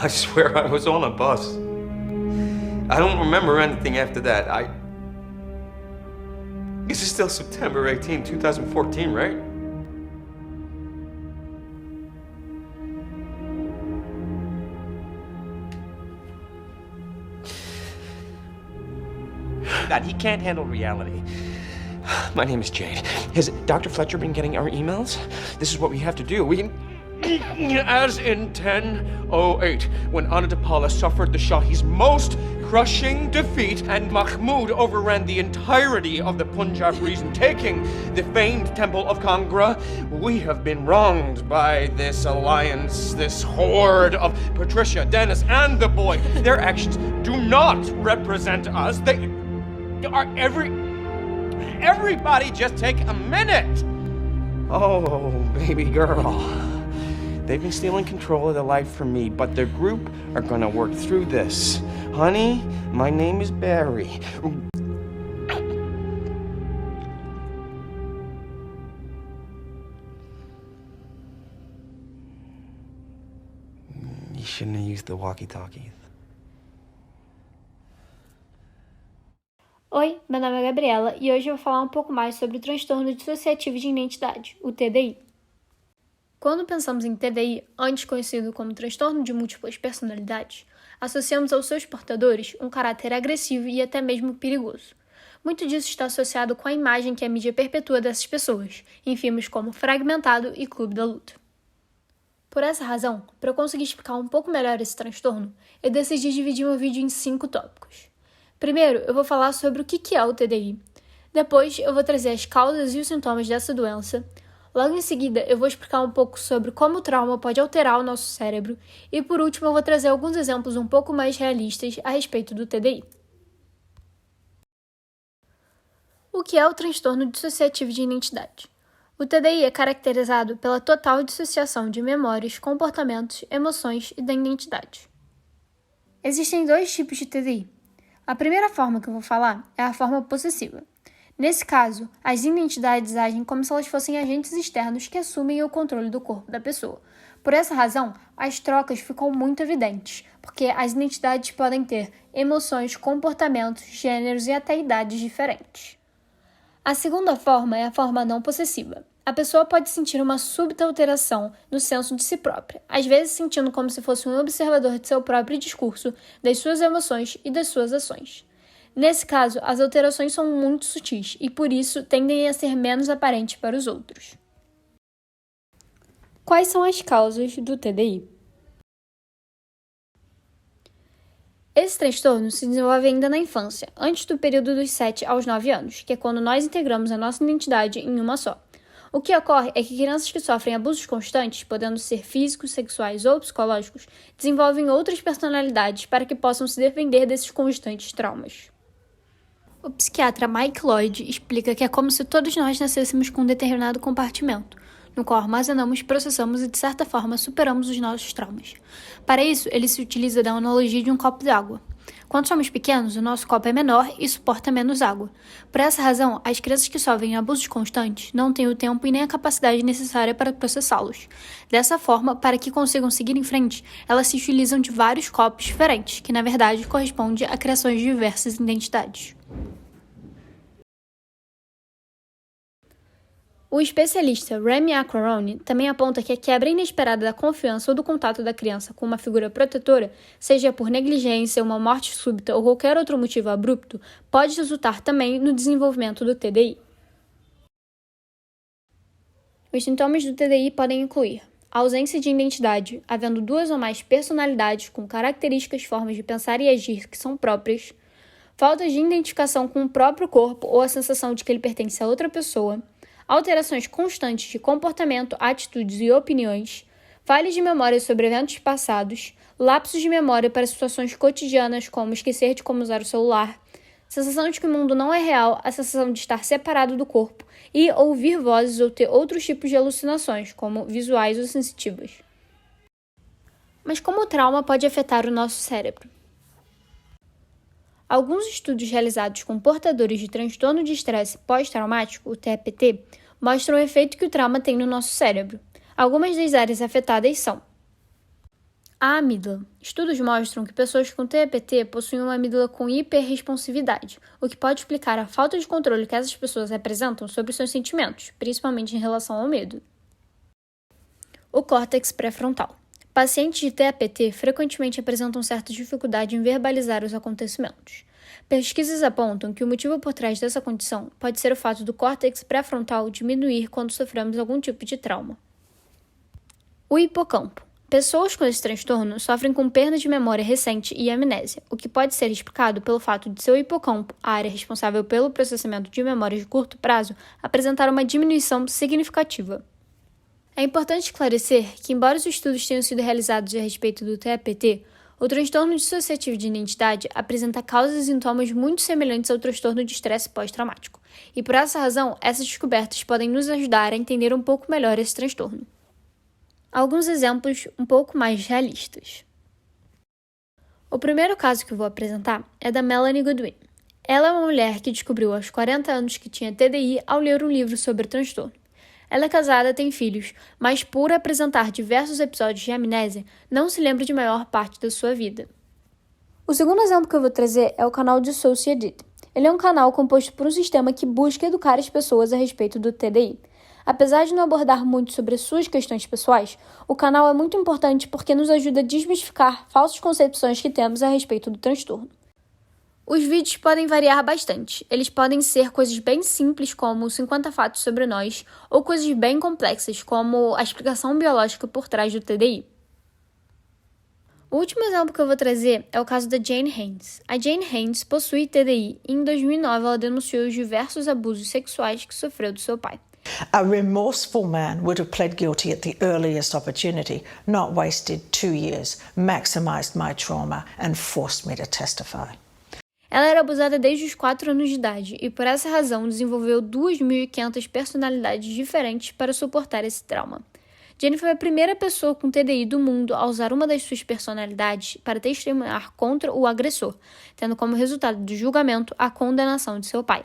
I swear I was on a bus. I don't remember anything after that. This is still September 18, 2014, right? That he can't handle reality. My name is Jade. Has Dr. Fletcher been getting our emails? This is what we have to do. As in 1008, when Anantapala suffered the Shahi's most crushing defeat and Mahmud overran the entirety of the Punjab region, taking the famed temple of Kangra, we have been wronged by this alliance, this horde of Patricia, Dennis, and the boy. Their actions do not represent us. They are Everybody just take a minute. Oh, baby girl. They've been stealing control of their life from me, but their group are gonna work through this. Honey, my name is Barry. You shouldn't have used the walkie-talkie. Oi, meu nome é Gabriela e hoje eu vou falar um pouco mais sobre o transtorno dissociativo de identidade, o TDI. Quando pensamos em TDI, antes conhecido como transtorno de múltiplas personalidades, associamos aos seus portadores um caráter agressivo e até mesmo perigoso. Muito disso está associado com a imagem que a mídia perpetua dessas pessoas, em filmes como Fragmentado e Clube da Luta. Por essa razão, para eu conseguir explicar um pouco melhor esse transtorno, eu decidi dividir meu vídeo em 5 tópicos. Primeiro, eu vou falar sobre o que é o TDI. Depois, eu vou trazer as causas e os sintomas dessa doença. Logo em seguida, eu vou explicar um pouco sobre como o trauma pode alterar o nosso cérebro. E por último, eu vou trazer alguns exemplos um pouco mais realistas a respeito do TDI. O que é o transtorno dissociativo de identidade? O TDI é caracterizado pela total dissociação de memórias, comportamentos, emoções e da identidade. Existem 2 tipos de TDI. A primeira forma que eu vou falar é a forma possessiva. Nesse caso, as identidades agem como se elas fossem agentes externos que assumem o controle do corpo da pessoa. Por essa razão, as trocas ficam muito evidentes, porque as identidades podem ter emoções, comportamentos, gêneros e até idades diferentes. A segunda forma é a forma não possessiva. A pessoa pode sentir uma súbita alteração no senso de si própria, às vezes sentindo como se fosse um observador de seu próprio discurso, das suas emoções e das suas ações. Nesse caso, as alterações são muito sutis e, por isso, tendem a ser menos aparentes para os outros. Quais são as causas do TDI? Esse transtorno se desenvolve ainda na infância, antes do período dos 7 aos 9 anos, que é quando nós integramos a nossa identidade em uma só. O que ocorre é que crianças que sofrem abusos constantes, podendo ser físicos, sexuais ou psicológicos, desenvolvem outras personalidades para que possam se defender desses constantes traumas. O psiquiatra Mike Lloyd explica que é como se todos nós nascêssemos com um determinado compartimento, no qual armazenamos, processamos e, de certa forma, superamos os nossos traumas. Para isso, ele se utiliza da analogia de um copo de água. Quando somos pequenos, o nosso copo é menor e suporta menos água. Por essa razão, as crianças que sofrem abusos constantes não têm o tempo e nem a capacidade necessária para processá-los. Dessa forma, para que consigam seguir em frente, elas se utilizam de vários copos diferentes, que na verdade correspondem a criações de diversas identidades. O especialista Remy Aquarone também aponta que a quebra inesperada da confiança ou do contato da criança com uma figura protetora, seja por negligência, uma morte súbita ou qualquer outro motivo abrupto, pode resultar também no desenvolvimento do TDI. Os sintomas do TDI podem incluir a ausência de identidade, havendo 2 ou mais personalidades com características, formas de pensar e agir que são próprias, falta de identificação com o próprio corpo ou a sensação de que ele pertence a outra pessoa, alterações constantes de comportamento, atitudes e opiniões, falhas de memória sobre eventos passados, lapsos de memória para situações cotidianas como esquecer de como usar o celular, sensação de que o mundo não é real, a sensação de estar separado do corpo e ouvir vozes ou ter outros tipos de alucinações, como visuais ou sensitivas. Mas como o trauma pode afetar o nosso cérebro? Alguns estudos realizados com portadores de transtorno de estresse pós-traumático, o TEPT, mostram o efeito que o trauma tem no nosso cérebro. Algumas das áreas afetadas são A amígdala. Estudos mostram que pessoas com TEPT possuem uma amígdala com hiperresponsividade, o que pode explicar a falta de controle que essas pessoas apresentam sobre seus sentimentos, principalmente em relação ao medo. O córtex pré-frontal. Pacientes de TEPT frequentemente apresentam certa dificuldade em verbalizar os acontecimentos. Pesquisas apontam que o motivo por trás dessa condição pode ser o fato do córtex pré-frontal diminuir quando sofremos algum tipo de trauma. O hipocampo. Pessoas com esse transtorno sofrem com perda de memória recente e amnésia, o que pode ser explicado pelo fato de seu hipocampo, a área responsável pelo processamento de memórias de curto prazo, apresentar uma diminuição significativa. É importante esclarecer que, embora os estudos tenham sido realizados a respeito do TEPT, o transtorno dissociativo de identidade apresenta causas e sintomas muito semelhantes ao transtorno de estresse pós-traumático, e por essa razão, essas descobertas podem nos ajudar a entender um pouco melhor esse transtorno. Alguns exemplos um pouco mais realistas. O primeiro caso que eu vou apresentar é da Melanie Goodwin. Ela é uma mulher que descobriu aos 40 anos que tinha TDI ao ler um livro sobre o transtorno. Ela é casada, tem filhos, mas por apresentar diversos episódios de amnésia, não se lembra de maior parte da sua vida. O segundo exemplo que eu vou trazer é o canal Dissociated. Ele é um canal composto por um sistema que busca educar as pessoas a respeito do TDI. Apesar de não abordar muito sobre suas questões pessoais, o canal é muito importante porque nos ajuda a desmistificar falsas concepções que temos a respeito do transtorno. Os vídeos podem variar bastante. Eles podem ser coisas bem simples, como 50 fatos sobre nós, ou coisas bem complexas, como a explicação biológica por trás do TDI. O último exemplo que eu vou trazer é o caso da Jane Haynes. A Jane Haynes possui TDI e em 2009 ela denunciou os diversos abusos sexuais que sofreu do seu pai. A remorseful man would have pled guilty at the earliest opportunity, not wasted 2 years, maximized my trauma and forced me to testify. Ela era abusada desde os 4 anos de idade e, por essa razão, desenvolveu 2.500 personalidades diferentes para suportar esse trauma. Jane foi a primeira pessoa com TDI do mundo a usar uma das suas personalidades para testemunhar contra o agressor, tendo como resultado do julgamento a condenação de seu pai.